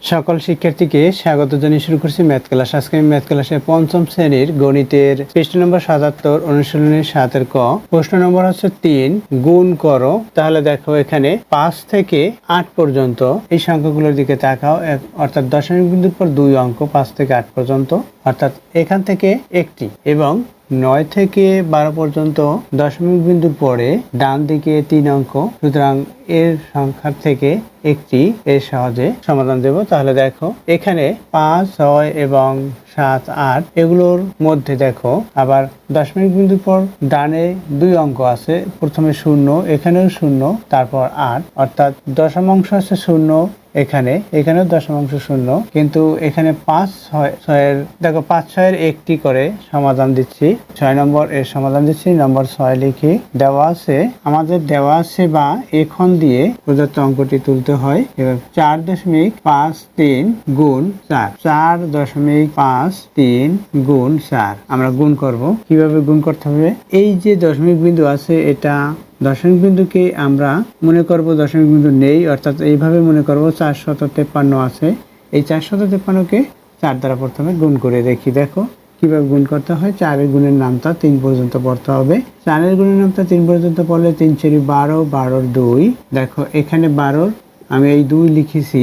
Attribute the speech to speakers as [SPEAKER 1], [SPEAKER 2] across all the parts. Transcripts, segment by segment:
[SPEAKER 1] সকল শিক্ষার্থীকে স্বাগত জানিয়ে শুরু করছি ম্যাথ ক্লাস। আজকে আমি ম্যাথ ক্লাসে পঞ্চম শ্রেণীর গণিতের পৃষ্ঠ নম্বর ৭৭ অনুশীলনী ৭ ক প্রশ্ন নম্বর হচ্ছে ৩ গুণ করো। তাহলে দেখো এখানে ৫ থেকে ৮ পর্যন্ত এই সংখ্যাগুলোর দিকে তাকাও, অর্থাৎ দশমিক বিন্দুর পর ২ অঙ্ক ৫ থেকে ৮ পর্যন্ত, অর্থাৎ এখান থেকে একটি, এবং ৯ থেকে ১২ পর্যন্ত দশমিক বিন্দুর পরে ডান দিকে ৩ অঙ্ক। সুতরাং এর সংখ্যার থেকে একটি এর সহজে সমাধান দেব। তাহলে দেখো এখানে ৫, ৬ এবং ৭, ৮ এগুলোর মধ্যে দেখো আবার দশমিক বিন্দুর পর ডানে ২ অঙ্ক আছে, প্রথমে ০, এখানেও ০, তারপর ৮, অর্থাৎ দশমাংশ আছে ০, এখানেও দশমাংশ ০, কিন্তু এখানে ৫, ৬ দেখো ৫, ৬ একটি করে সমাধান দিচ্ছি। ৬ নম্বর এর সমাধান দিচ্ছি, নম্বর ৬ লিখি। দেওয়া আছে, আমাদের দেওয়া আছে বা এখন দিয়ে প্রদত্ত অঙ্কটি তুলতে হয়। এবার ৪.৫৩ গুণ ৪, ৪.৫৩ গুণ ৪ আমরা গুণ করব। কিভাবে গুণ করতে হবে? এই যে দশমিক বিন্দু আছে, এটা দশমিক বিন্দুকে আমরা মনে করব দশমিক বিন্দু নেই, অর্থাৎ এইভাবে মনে করব ৪৫৩ আছে। এই ৪৫৩কে ৪ দ্বারা প্রথমে গুণ করে দেখি। দেখো কিভাবে গুণ করতে হয়। ৪ এর গুণের নামতা ৩ পর্যন্ত পড়তে হবে। ৪ এর গুণের নামতা ৩ পর্যন্ত পড়লে ৩ 4 12, 12 2। দেখো এখানে 12 আমি এই ২ লিখেছি,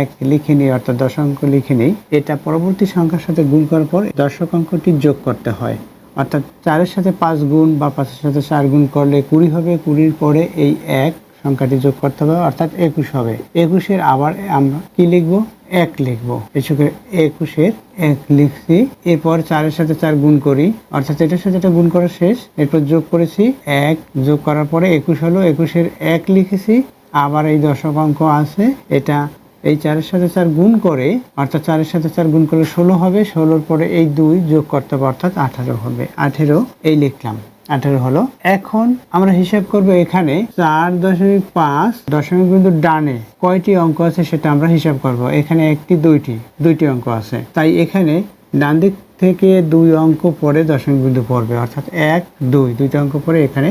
[SPEAKER 1] ১ লিখে নিই, অর্থাৎ দশাংশ লিখে নিই। এটা পরবর্তী সংখ্যার সাথে গুণ করার পর দশক অঙ্কটি যোগ করতে হয়, অর্থাৎ ৪-এর সাথে ৫ গুণ বা ৫-এর সাথে ৪ গুণ করলে ২০ হবে। ২০-র পরে এই ১ সংখ্যাটি যোগ করতে হবে, অর্থাৎ ২১ হবে। ২১-এর আবার আমরা কি লিখবো? ১ লিখবো। এসে ২১-এর ১ লিখছি। এরপর ৪-এর সাথে ৪ গুণ করি, অর্থাৎ এটার সাথে এটা গুণ করা শেষ। এরপর যোগ করেছি, ১ যোগ করার পরে ২১ হলো। ২১-এর ১ লিখেছি। আবার এই দশক অঙ্ক আছে, এটা এই ৪-এর সাথে ৪ গুণ করে, অর্থাৎ ৪-এর সাথে ৪ গুণ করলে ১৬ হবে। ১৬-র পরে এই ২ যোগ করতে হবে, অর্থাৎ ১৮ হবে। ১৮ এই লিখলাম, ১৮ হলো। এখন আমরা হিসাব করব এখানে ৪.৫ দশমিক বিন্দুর ডানে কয়টি অঙ্ক আছে সেটা আমরা হিসাব করব। এখানে একটি, দুইটি অঙ্ক আছে, তাই এখানে ডান দিক থেকে ২ অঙ্ক পরে দশমিক বিন্দু পড়বে, অর্থাৎ ১, ২, দুইটা অঙ্ক পরে এখানে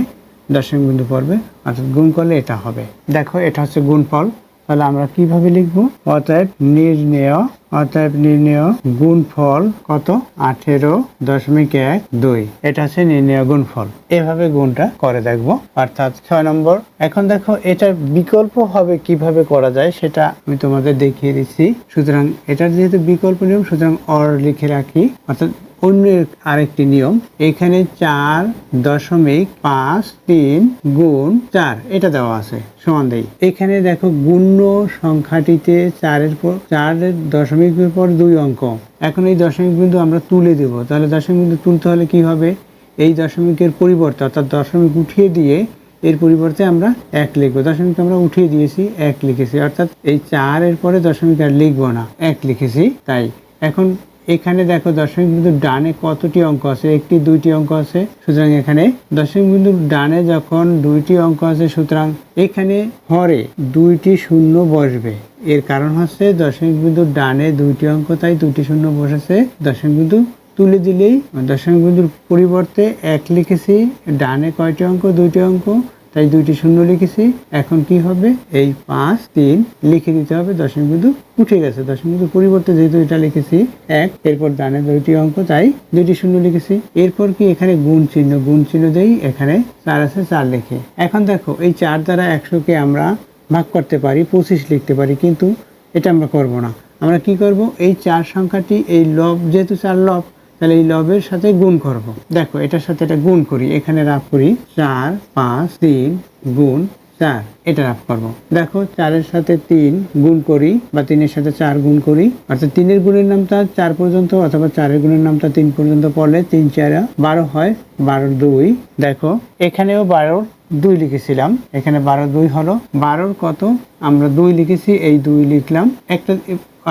[SPEAKER 1] দশমিক বিন্দু পড়বে, অর্থাৎ গুণ করলে এটা হবে। দেখো এটা হচ্ছে গুণফল। তাহলে আমরা কিভাবে লিখব? অতএব নির্ণেয় গুণফল কত? 18.12। এটা হচ্ছে নির্ণেয় গুণফল। এভাবে গুণটা করে দেখব, অর্থাৎ ৬ নম্বর। এখন দেখো এটার বিকল্প হবে কিভাবে করা যায় সেটা আমি তোমাদের দেখিয়ে দিচ্ছি। সুতরাং এটার যেহেতু বিকল্প নিয়ম, সুতরাং অর লিখে রাখি, অর্থাৎ অন্য আরেকটি নিয়ম। এখানে 4.53 গুণ 4 এটা দেওয়া আছে, সমান দেই। এখানে দেখো গুণ্য সংখ্যাটিতে 4-এর দশমিকের পর ২ অঙ্ক। এখন এই দশমিক বিন্দু আমরা তুলে দেব। তাহলে দশমিক বিন্দু তুলতে হলে কি হবে? এই দশমিকের পরিবর্তে, অর্থাৎ দশমিক উঠিয়ে দিয়ে এর পরিবর্তে আমরা ১ লিখবো। দশমিক আমরা উঠিয়ে দিয়েছি, ১ লিখেছি, অর্থাৎ এই 4-এর পরে দশমিক আর লিখবো না, ১ লিখেছি। তাই এখন এখানে দেখো দশমিক বিন্দুর ডানে কতটি অঙ্ক আছে? একটি, দুইটি অঙ্ক আছে। সুতরাং এখানে দশমিক বিন্দুর ডানে যখন ২টি অঙ্ক আছে, সুতরাং এখানে হরে ২টি শূন্য বসবে। এর কারণ হচ্ছে দশমিক বিন্দুর ডানে ২টি অঙ্ক, তাই ২টি শূন্য বসেছে। দশমিক বিন্দু তুলে দিলেই দশমিক বিন্দুর পরিবর্তে ১ লিখেছি। ডানে কয়টি অঙ্ক? ২টি অঙ্ক, তাই ২টি শূন্য লিখেছি। এখন কি হবে? এই ৫, ৩ লিখে দিতে হবে। দশমিক বিন্দু উঠে গেছে। দশমিক বিন্দুর পরিবর্তে যেহেতু এটা লিখেছি ১, এরপর ডানে ২টি অঙ্ক, তাই ২টি শূন্য লিখেছি। এরপর কি এখানে গুণ চিহ্ন দেই, এখানে ৪ আছে, ৪ লিখে। এখন দেখো এই ৪ দ্বারা ১০০কে আমরা ভাগ করতে পারি, ২৫ লিখতে পারি, কিন্তু এটা আমরা করব না। আমরা কি করব? এই ৪ সংখ্যাটি, এই লব, যেহেতু ৪ লব, তাহলে এই লবের সাথে গুণ করব। দেখো এটার সাথে এটা গুণ করি, এখানে রাফ করি, ৪, ৫, ৩ গুণ ৪, এটা রাফ করব। দেখো ৪-এর সাথে ৩ গুণ করি, বা ৩-এর সাথে ৪ গুণ করি, অর্থাৎ ৩-এর গুণের নামতা ৪ পর্যন্ত, অথবা 4-এর গুণের নামতা ৩ পর্যন্ত পড়লে ৩, ৪ 12 হয়, ১২, ২। দেখো এখানেও ১২, ২ লিখেছিলাম, এখানে ১২, ২ হলো। ১২ কত? আমরা ২ লিখেছি, এই ২ লিখলাম একটা,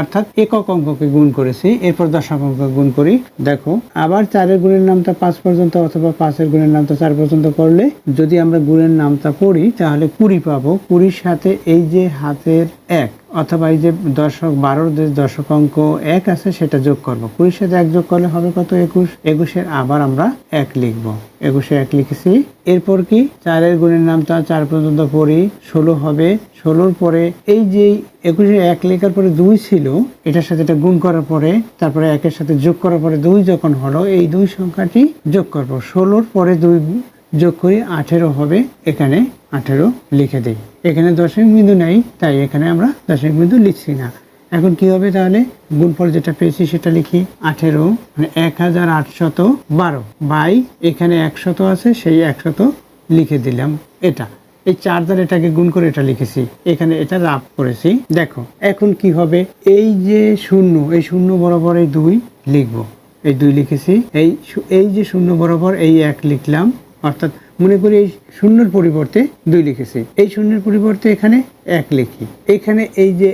[SPEAKER 1] অর্থাৎ একক অঙ্ককে গুণ করেছি। এরপর দশক অঙ্ক গুণ করি। দেখো আবার ৪-এর গুণের নামতা ৫ পর্যন্ত, অথবা ৫-এর গুণের নামতা ৪ পর্যন্ত করলে, যদি আমরা গুণের নামতা পড়ি তাহলে ২০ পাবো। ২০-র সাথে এই যে হাতের ১, অথবা এই যে দশক 12 যে দশক অঙ্ক 1 আছে সেটা যোগ করব। 20 সাথে 1 যোগ করলে হবে কত? 21। 21-এর আবার আমরা 1 লিখব। 21-এ 1 লিখেছি। এরপর কি 4-এর গুণের নামটা 4 পর্যন্ত পড়ি, 16 হবে। 16-র পরে এই যে 21-এ 1 লেখার পরে 2 ছিল, এটার সাথে এটা গুণ করার পরে তারপরে 1-এর সাথে যোগ করার পরে 2 যখন হলো, এই 2 সংখ্যাটি যোগ করব। 16-র পরে 2 যোগ করি 18 হবে। এখানে 18 লিখে দেই। এখানে দশমিক বিন্দু নাই, তাই এখানে আমরা দশমিক বিন্দু লিখছি না। এখন কি হবে তাহলে? গুণফল যেটা পেয়েছি সেটা লিখি। 18 মানে 1812 বাই এখানে 100 আছে, সেই 100 লিখে দিলাম। এটা এই 4 দ্বারা এটাকে গুণ করে এটা লিখেছি, এখানে এটা রাফ করেছি। দেখো এখন কি হবে? এই যে শূন্য, এই শূন্য বরাবর এই 2 লিখব। এই 2 লিখেছি। এই যে শূন্য বরাবর এই 1 লিখলাম, অর্থাৎ মনে করি এই শূন্যের পরিবর্তে 2 লিখেছি, এই শূন্যের পরিবর্তে এখানে 1 লিখি। এখানে এই যে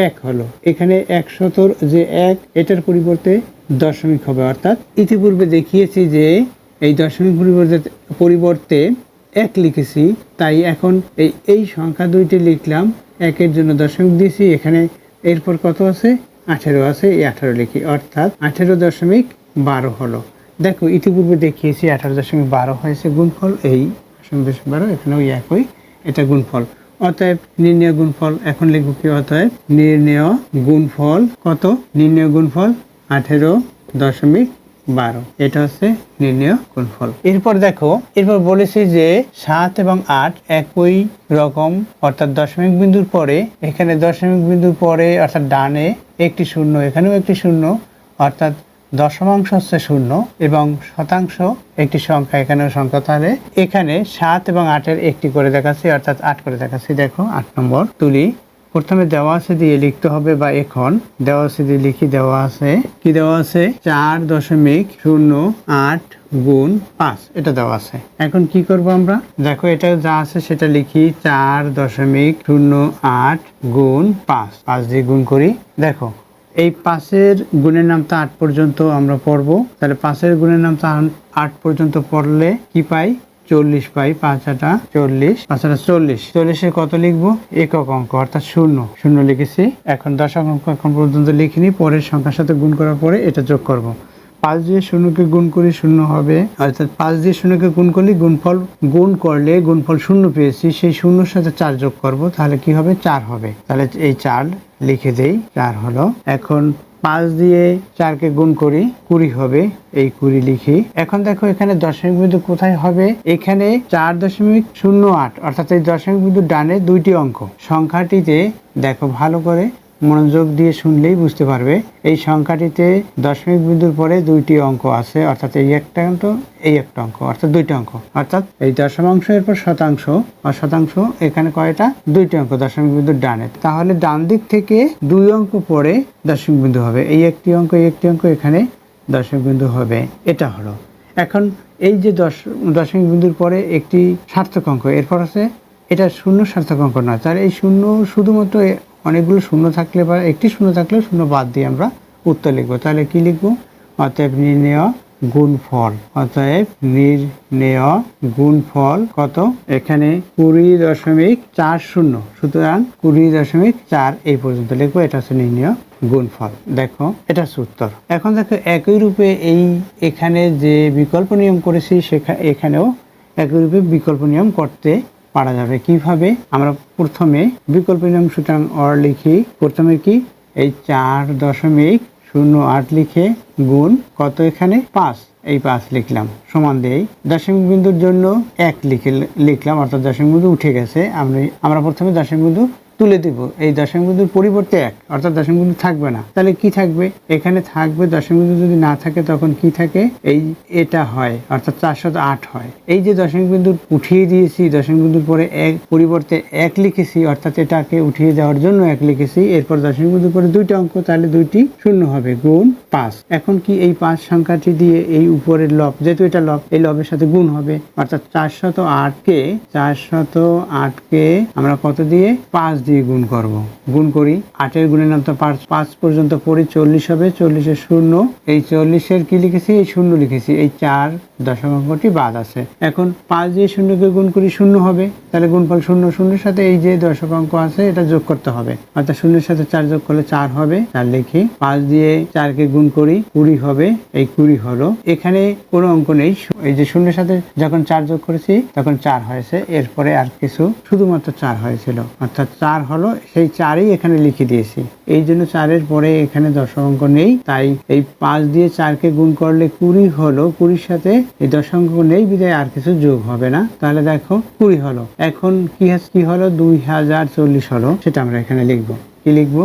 [SPEAKER 1] 1 হলো, এখানে 100 যে 1, এটার পরিবর্তে দশমিক হবে। অর্থাৎ ইতিপূর্বে দেখিয়েছি যে এই দশমিক পরিবর্তে 1 লিখেছি, তাই এখন এই সংখ্যা 2টি লিখলাম, 1-এর জন্য দশমিক দিয়েছি। এখানে এরপর কত আছে? 18 আছে, এই 18 লিখি। অর্থাৎ 18.12 হলো। দেখো ইতিপূর্বে দেখিয়েছি 18.12 হয়েছে গুণফল। এই 18.12 এখানেও একই, এটা গুণফল। অতএব নির্ণয় গুণফল এখন লিখব কি? অতএব নির্ণয় গুণফল কত? নির্ণয় গুণফল 18.12, এটা হচ্ছে নির্ণয় গুণফল। এরপর দেখো, এরপর বলেছি যে 7 এবং 8 একই রকম, অর্থাৎ দশমিক বিন্দুর পরে, এখানে দশমিক বিন্দুর পরে অর্থাৎ ডানে একটি শূন্য, এখানেও একটি শূন্য, অর্থাৎ দশমাংশ হচ্ছে 0 এবং শতাংশ একটি সংখ্যা, এখানেও সংখ্যা। তাহলে এখানে 7 এবং 8-এর একটি করে দেখাচ্ছি, অর্থাৎ 8 করে দেখাচ্ছি। দেখো 8 নম্বর তুলি। প্রথমে দেওয়া আছে দিয়ে লিখতে হবে, বা এখন দেওয়া আছে দিয়ে লিখি। দেওয়া আছে কি? দেওয়া আছে 4.08 গুণ 5, এটা দেওয়া আছে। এখন কি করব আমরা? দেখো এটা যা আছে সেটা লিখি। 4.08 গুণ 5, 5 দিয়ে গুণ করি। দেখো এই 5-এর গুণের নামটা 8 পর্যন্ত আমরা পড়বো। তাহলে 5-এর গুণের নামটা 8 পর্যন্ত পড়লে কি পাই? 40 পাই। 5 8 40, 5 8 40। 40-এ কত লিখবো? একক অঙ্ক, অর্থাৎ 0 লিখেছি। এখন দশক অঙ্ক এখন পর্যন্ত লিখিনি, পরের সংখ্যার সাথে গুণ করার পরে এটা যোগ করব। 5 দিয়ে 0-কে গুণ করি, 0 হবে। অর্থাৎ 5 দিয়ে 0-কে গুণ করলে গুণ করলে গুণফল 0 পেয়েছি, সেই 0-এর সাথে 4 যোগ করব, তাহলে কি হবে? 4 হবে। তাহলে এই 4 লিখে দেই, 4 হলো। এখন 5 দিয়ে 4-কে গুণ করি, 20 হবে। এই 20 লিখি। এখন দেখো এখানে দশমিক বিন্দু কোথায় হবে? এখানে 4.08, অর্থাৎ এই দশমিক বিন্দুর ডানে 2টি অঙ্ক। সংখ্যাটিতে দেখো ভালো করে মনোযোগ দিয়ে শুনলেই বুঝতে পারবে, এই সংখ্যাটিতে দশমিক বিন্দুর পরে 2টি অঙ্ক আছে, অর্থাৎ এই একটা অঙ্ক, এই একটা অঙ্ক, অর্থাৎ 2টি অঙ্ক। অর্থাৎ এই দশমাংশ এরপর শতাংশ আর শতাংশ, এখানে কয়টা? 2টি অঙ্ক দশমিক বিন্দুর ডানে। তাহলে ডান দিক থেকে 2 অঙ্ক পরে দশমিক বিন্দু হবে। এই একটি অঙ্ক, এই একটি অঙ্ক, এখানে দশমিক বিন্দু হবে। এটা হলো। এখন এই যে দশমিক বিন্দুর পরে একটি সার্থক অঙ্ক, এরপর আছে এটা 0 সার্থক অঙ্ক নয়। তাহলে এই 0 শুধুমাত্র অনেকগুলো 0 থাকলে বা একটি 0 থাকলে 0 বাদ দিয়ে আমরা উত্তর লিখবো। তাহলে কি লিখবো? অতএব নির্ণেয় গুণফল। অতএব নির্ণেয় গুণফল কত? এখানে 20.40, সুতরাং 20.4 এই পর্যন্ত লিখবো। এটা হচ্ছে নির্ণেয় গুণফল। দেখো এটা হচ্ছে উত্তর। এখন দেখো একই রূপে এখানে যে বিকল্প নিয়ম করেছি, এখানেও একই রূপে বিকল্প নিয়ম করতে পারা যাবে। কিভাবে? আমরা প্রথমে বিকল্প নিয়ম, সুতরাং অর লিখি। প্রথমে কি? এই 4.08 লিখে গুণ কত? এখানে 5, এই 5 লিখলাম, সমান দেই। দশমিক বিন্দুর জন্য 1 লিখলাম, অর্থাৎ দশমিক বিন্দু উঠে গেছে। আমরা প্রথমে দশমিক বিন্দু তুলে দিব। এই দশমিক বিন্দুর পরিবর্তে 1, অর্থাৎ দশমিক বিন্দু থাকবে না। তাহলে কি থাকবে? এখানে থাকবে দশমিক বিন্দু যদি না থাকে তখন কি থাকে? এটা হয়, অর্থাৎ 408 হয়। এই যে দশমিক বিন্দু উঠিয়ে দিয়েছি, দশমিক বিন্দুর পরে 1 পরিবর্তে 1 লিখেছি, অর্থাৎ এটাকে উঠিয়ে দেওয়ার জন্য 1 লিখেছি। এরপর দশমিক বিন্দুর পরে 2টি অঙ্ক, তাহলে 2টি 0 হবে, গুণ 5। এখন কি এই 5 সংখ্যাটি দিয়ে এই উপরের লব, যেহেতু এটা লব, এই লবের সাথে গুণ হবে, অর্থাৎ 408কে আমরা কত দিয়ে? 5 দিয়ে গুণ করব। গুণ করি, 8-এর গুণের নাম তো 5 পর্যন্ত পড়ি, 40 হবে, 40-এর শূন্য, এই 40-এর কি লিখেছি, এই শূন্য লিখেছি, এই 4 দশমিক অঙ্কটি বাদ আছে। এখন 5 দিয়ে শূন্যকে গুণ করি, শূন্য হবে, তাহলে গুণফল শূন্য, শূন্যের সাথে এই যে দশক অঙ্ক আছে এটা যোগ করতে হবে, অর্থাৎ শূন্যের সাথে 4 যোগ করলে 4 হবে, 4 লিখি। 5 দিয়ে 4কে গুণ করি, 20 হবে, এই 20 হলো। এখানে কোনো অঙ্ক নেই, এই যে শূন্যের সাথে যখন 4 যোগ করেছি তখন 4 হয়েছে, এরপরে আর কিছু, শুধুমাত্র 4 হয়েছিল, অর্থাৎ 4 হলো, সেই 4ই এখানে লিখে দিয়েছি। এই জন্য 4-এর পরে এখানে দশক অঙ্ক নেই, তাই এই 5 দিয়ে 4কে গুণ করলে 20 হলো, 20-র সাথে এই দশক অঙ্ক নেই বিধায় আর কিছু যোগ হবে না, তাহলে দেখো 20 হলো। এখন কি হলো, 2040 হলো, সেটা আমরা এখানে লিখবো। কি লিখবো,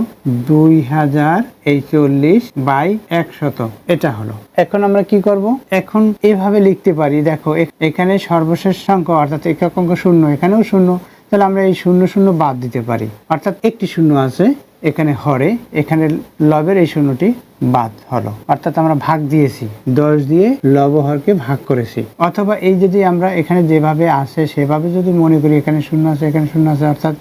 [SPEAKER 1] 2040/100, এটা হলো। এখন আমরা কি করব, এখন এভাবে লিখতে পারি, দেখো এখানে সর্বশেষ সংখ্যা অর্থাৎ একক অঙ্ক শূন্য, এখানেও শূন্য, তাহলে আমরা এই 0 0 বাদ দিতে পারি, অর্থাৎ একটি শূন্য আছে এখানে হরে, এখানে লবের এই শূন্যটি বাদ হলো, অর্থাৎ আমরা ভাগ দিয়েছি, 10 দিয়ে লব হরকে ভাগ করেছি। অথবা এই যদি আমরা এখানে যেভাবে আসে সেভাবে যদি মনে করি, এখানে শূন্য আছে, এখানে শূন্য আছে, অর্থাৎ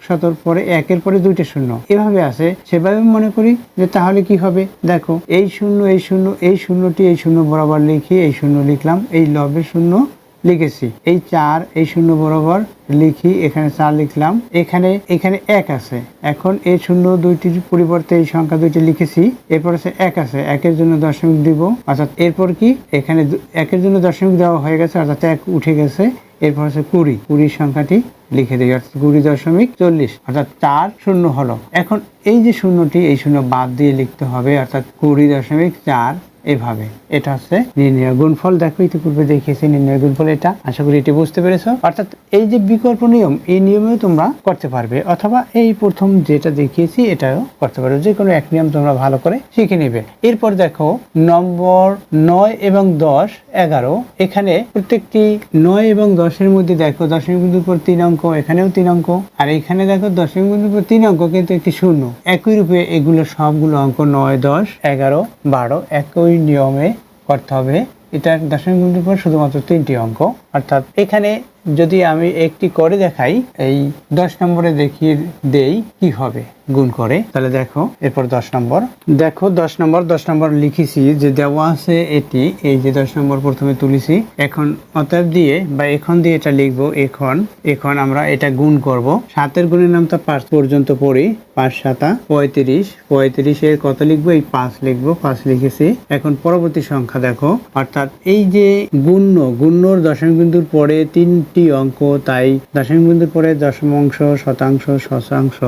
[SPEAKER 1] 100-র পরে 1-এর পরে 2টে শূন্য, এভাবে আছে, সেভাবে মনে করি যে তাহলে কি হবে, দেখো এই শূন্য, এই শূন্য, এই শূন্যটি এই শূন্য বরাবর লিখি, এই শূন্য লিখলাম, এই লবের শূন্য লিখেছি, এই 4 এই শূন্য বরাবর লিখি, এখানে 4 লিখলাম, এখানে 1 আছে, এখন এই শূন্য দুইটির পরিবর্তে এই সংখ্যা দুইটি লিখেছি, এরপর আছে 1 আছে, 1-এর জন্য দশমিক দিব, অর্থাৎ এরপর কি এখানে 1-এর জন্য দশমিক দেওয়া হয়ে গেছে, অর্থাৎ 1 উঠে গেছে, এরপর আছে 20 সংখ্যাটি লিখে দিই, অর্থাৎ 20.40, অর্থাৎ 4 শূন্য হলো। এখন এই যে শূন্যটি, এই শূন্য বাদ দিয়ে লিখতে হবে, অর্থাৎ 20.4, এভাবে। এটা হচ্ছে নির্ণয় গুণফল। দেখো ইতিপূর্বে দেখিয়েছি নির্ণয় গুণফল, এটা আশা করি এটি বুঝতে পেরেছো। অর্থাৎ এই যে বিকল্প নিয়ম, এই নিয়মেও তোমরা করতে পারবে, অথবা এই প্রথম যেটা দেখিয়েছি এটাও করতে পারবে, যে কোনো এক নিয়ম তোমরা ভালো করে শিখে নেবে। এরপর দেখো নম্বর 9 এবং 10, 11, এখানে প্রত্যেকটি 9 এবং 10-এর মধ্যে দেখো দশমিক বিন্দুর পর 3 অঙ্ক, এখানেও 3 অঙ্ক, আর এখানে দেখো দশমিক বিন্দুর পর 3 অঙ্ক কিন্তু একটি শূন্য। একই রূপে এগুলো সবগুলো অঙ্ক 9, 10, 11, 12 একই নিয়মে করতে হবে। এটা দশমিক বিন্দুর পর শুধুমাত্র 3টি অঙ্ক, অর্থাৎ এখানে যদি আমি একটি করে দেখাই, এই 10 নম্বরে দেখিয়ে দেই কি হবে গুণ করে, তাহলে দেখো এরপর 10 নম্বর, দেখো 10 নম্বর লিখেছি যে দেওয়া আছে এটি, এই যে 10 নম্বর প্রথমে তুলেছি, এখন অতএব দিয়ে বা এখন দিয়ে এটা লিখবো, এখন আমরা এটা গুণ করব। 7-এর গুণের নাম তো 5 পর্যন্ত পড়ি, 5 7 35, 35-এর কত লিখবো, এই 5 লিখবো, 5 লিখেছি। এখন পরবর্তী সংখ্যা দেখো, অর্থাৎ এই যে গুণ্যর দশমিক বিন্দুর পরে 3টি অঙ্ক, তাই দশমিক বিন্দুর পরে দশমাংশ, শতাংশ, শতাংশ,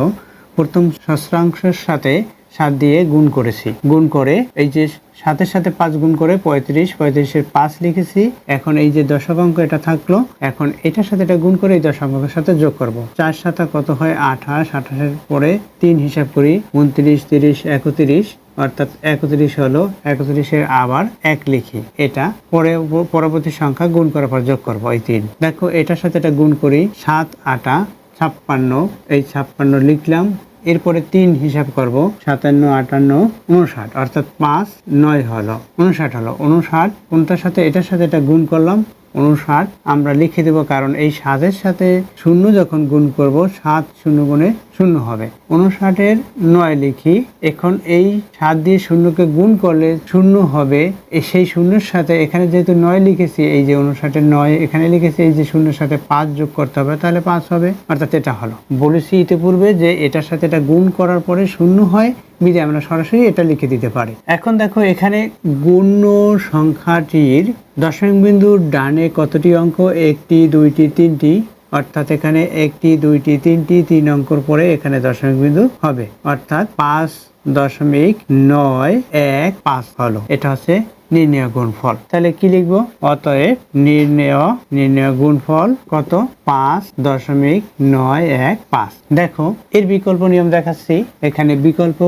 [SPEAKER 1] প্রথম শতাংশের সাথে 7 দিয়ে গুণ করেছি, গুণ করে এই যে 7-এর সাথে 5 গুণ করে 35, 35-এর 5 লিখেছি। এখন এই যে দশক অঙ্ক এটা থাকলো, এখন এটার সাথে এটা গুণ করে এই দশক অঙ্কের সাথে যোগ করব। 4 7 কত হয় 28, 28-এর পরে 3 হিসাব করি, 29, 30, 31, অর্থাৎ 31 হলো, 31-এর আবার 1 লিখি, এটা পরে পরবর্তী সংখ্যা গুণ করার পর যোগ করব, এই 3। দেখো এটার সাথে এটা গুণ করি, 7 8 56, এই 56 লিখলাম, এরপরে 3 হিসাব করব, 57 58 59, অর্থাৎ 5 9 হলো 59 হলো। 59 কোনটার সাথে, এটার সাথে এটা গুণ করলাম, 59 আমরা লিখে দেব, কারণ এই 7-এর সাথে 0 যখন গুণ করব, 7 0 গুণে 0 হবে। 59-এর 9 লিখি, এখন এই 7 দিয়ে 0-কে গুণ করলে 0 হবে, সেই 0-এর সাথে এখানে যেহেতু 9 লিখেছি, এই যে 59-এর 9 এখানে লিখেছি, এই যে 0-এর সাথে 5 যোগ করতে হবে, তাহলে 5 হবে, অর্থাৎ এটা হলো। বলেছি ইতিপূর্বে যে এটার সাথে এটা গুণ করার পরে 0 হয় বিধে আমরা সরাসরি এটা লিখে দিতে পারি। এখন দেখো এখানে গুণ্য সংখ্যাটির দশমিক বিন্দুর ডানে কতটি অঙ্ক, 1টি 2টি 3টি, অর্থাৎ এখানে 1টি 2টি 3টি, 3 অঙ্কর পরে এখানে দশমিক বিন্দু হবে, অর্থাৎ 5.915 হলো। এটা হচ্ছে নির্ণয় গুণফল। তাহলে কি লিখবো, অতএব নির্ণয় গুণফল কত, 5.915। দেখো এর বিকল্প নিয়ম দেখাচ্ছি, এখানে বিকল্প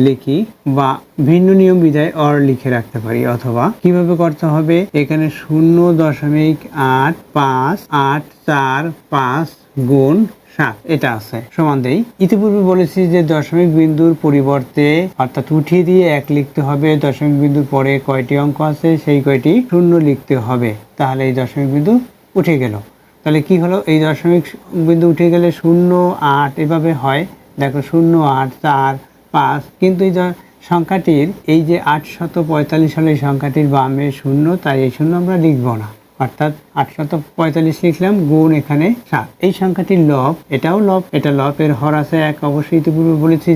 [SPEAKER 1] লিখি বা ভিন্ন নিয়ম বিধায় অর লিখে রাখতে পারি, অথবা কিভাবে করতে হবে, এখানে 0.85845 গুণ 7 এটা আছে, সমান দেই। ইতিপূর্বে বলেছি যে দশমিক বিন্দুর পরিবর্তে অর্থাৎ উঠিয়ে দিয়ে 1 লিখতে হবে, দশমিক বিন্দুর পরে কয়টি অঙ্ক আছে সেই কয়টি 0 লিখতে হবে, তাহলে এই দশমিক বিন্দু উঠে গেল। তাহলে কি হলো, এই দশমিক বিন্দু উঠে গেলে 0, 8 এভাবে হয়। দেখো 0, 8, 4, 5, কিন্তু এই সংখ্যাটির এই যে 845 হলো, এই সংখ্যাটির বামে 0, তাই এই 0 আমরা লিখব না, অর্থাৎ 845 লিখলাম গুণ এখানে 7। এই সংখ্যাটির লব, এটাও লব, এটা লব, এর হর আছে 1। অবশ্যই ইতিপূর্বে বলেছি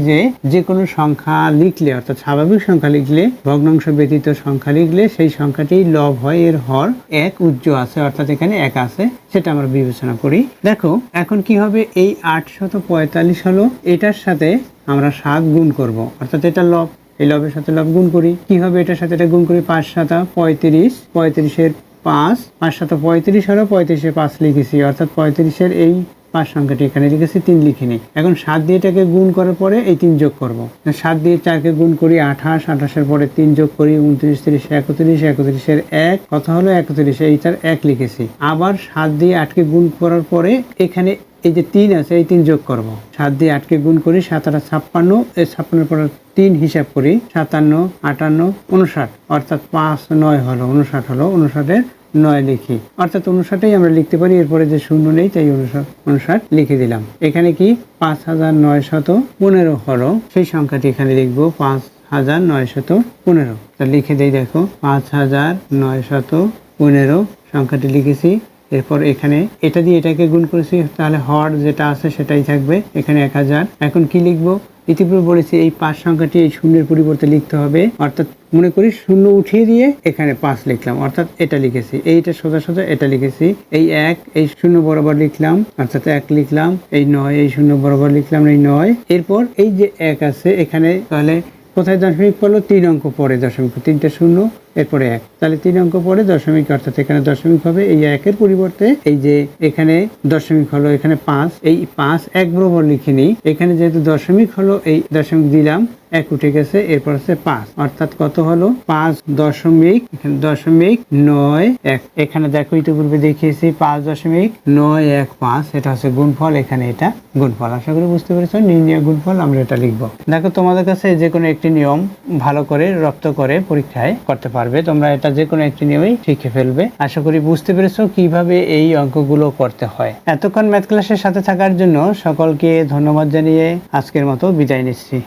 [SPEAKER 1] যে কোনো সংখ্যা লিখলে, অর্থাৎ স্বাভাবিক সংখ্যা লিখলে, ভগ্নাংশ ব্যতীত সংখ্যা লিখলে সেই সংখ্যাটি লব হয়, এর হর 1 উজ্জ আছে, অর্থাৎ এখানে 1 আছে, সেটা আমরা বিবেচনা করি। দেখো এখন কি হবে, এই 845 হলো, এটার সাথে আমরা 7 গুণ করব, অর্থাৎ এটা লব, এই লবের সাথে লব গুণ করি। কি হবে, এটার সাথে এটা গুণ করি, 5 7 35, 35-এর 5, 5 7 35 হলো, 35-এ 5 লিখেছি, অর্থাৎ 35-এর এই 5 সংখ্যাটি এখানে লিখেছি, 3 লিখিনি। এখন 7 দিয়ে এটাকে গুণ করার পরে এই 3 যোগ করব। 7 দিয়ে 4-কে গুণ করি 28, 28-এর পরে 3 যোগ করি 29, 30, 31, 31-এর 1 কত হলো 31, এইটার 1 লিখেছি। আবার 7 দিয়ে 8-কে গুণ করার পরে এখানে এই যে 3 আছে, এই 3 যোগ করব। 7 দিয়ে 8-কে গুণ করি 7 8 56, এই 56-এর পরে 3 হিসাব করি 57, 58, 59, অর্থাৎ 5 9 হলো 59 হলো, 59-এর 9 লিখি, অর্থাৎ 59-এই আমরা লিখতে পারি। এরপরে যে 0 নেই, তাই 59 লিখে দিলাম। এখানে কি 5915 হলো, সেই সংখ্যাটি এখানে লিখবো 5915। তা লিখে দেই, দেখো 5915 সংখ্যাটি লিখেছি। এরপর এখানে এটা দিয়ে এটাকে গুণ করেছি, তাহলে হর যেটা আছে সেটাই থাকবে, এখানে 1000। এখন কি লিখবো, ইতিপূর্বে বলেছি এই 5 সংখ্যাটি এই শূন্যের পরিবর্তে লিখতে হবে, অর্থাৎ মনে করি 0 উঠিয়ে দিয়ে এখানে 5 লিখলাম, অর্থাৎ এটা লিখেছি, এইটা সোজা সোজা এটা লিখেছি। এই 1 এই 0 বরাবর লিখলাম, অর্থাৎ 1 লিখলাম। এই 9 এই 0 বরাবর লিখলাম, এই 9। এরপর এই যে 1 আছে এখানে, তাহলে কোথায় দশমিক পড়লো, 3 অঙ্ক পরে দশমিক, 3টে 0 এরপরে 1, তাহলে 3 অঙ্ক পরে দশমিক, অর্থাৎ এখানে দশমিক হবে। এই 1-এর পরিবর্তে এই যে এখানে দশমিক হলো, এখানে 5, এই 5 1 বরাবর লিখিনি, এখানে যেহেতু দশমিক হলো এই দশমিক দিলাম, 1 উঠে গেছে, এরপর হচ্ছে 5, অর্থাৎ কত হলো 5.9, এখানে 0.91। এখানে দেখো ইতিপূর্বে দেখিয়েছি 5.915, এটা হচ্ছে গুণফল, এখানে এটা গুণফল। আশা করি বুঝতে পেরেছো, নির্ণয় গুণফল আমরা এটা লিখবো। দেখো তোমাদের কাছে যে কোনো একটি নিয়ম ভালো করে রপ্ত করে পরীক্ষায় করতে পারবে, তোমরা এটা যে কোনো একটি নিয়মেই শিখে ফেলবে। আশা করি বুঝতে পেরেছো কিভাবে এই অঙ্কগুলো করতে হয়। এতক্ষণ ম্যাথ ক্লাসের সাথে থাকার জন্য সকলকে ধন্যবাদ জানিয়ে আজকের মতো বিদায় নিচ্ছি।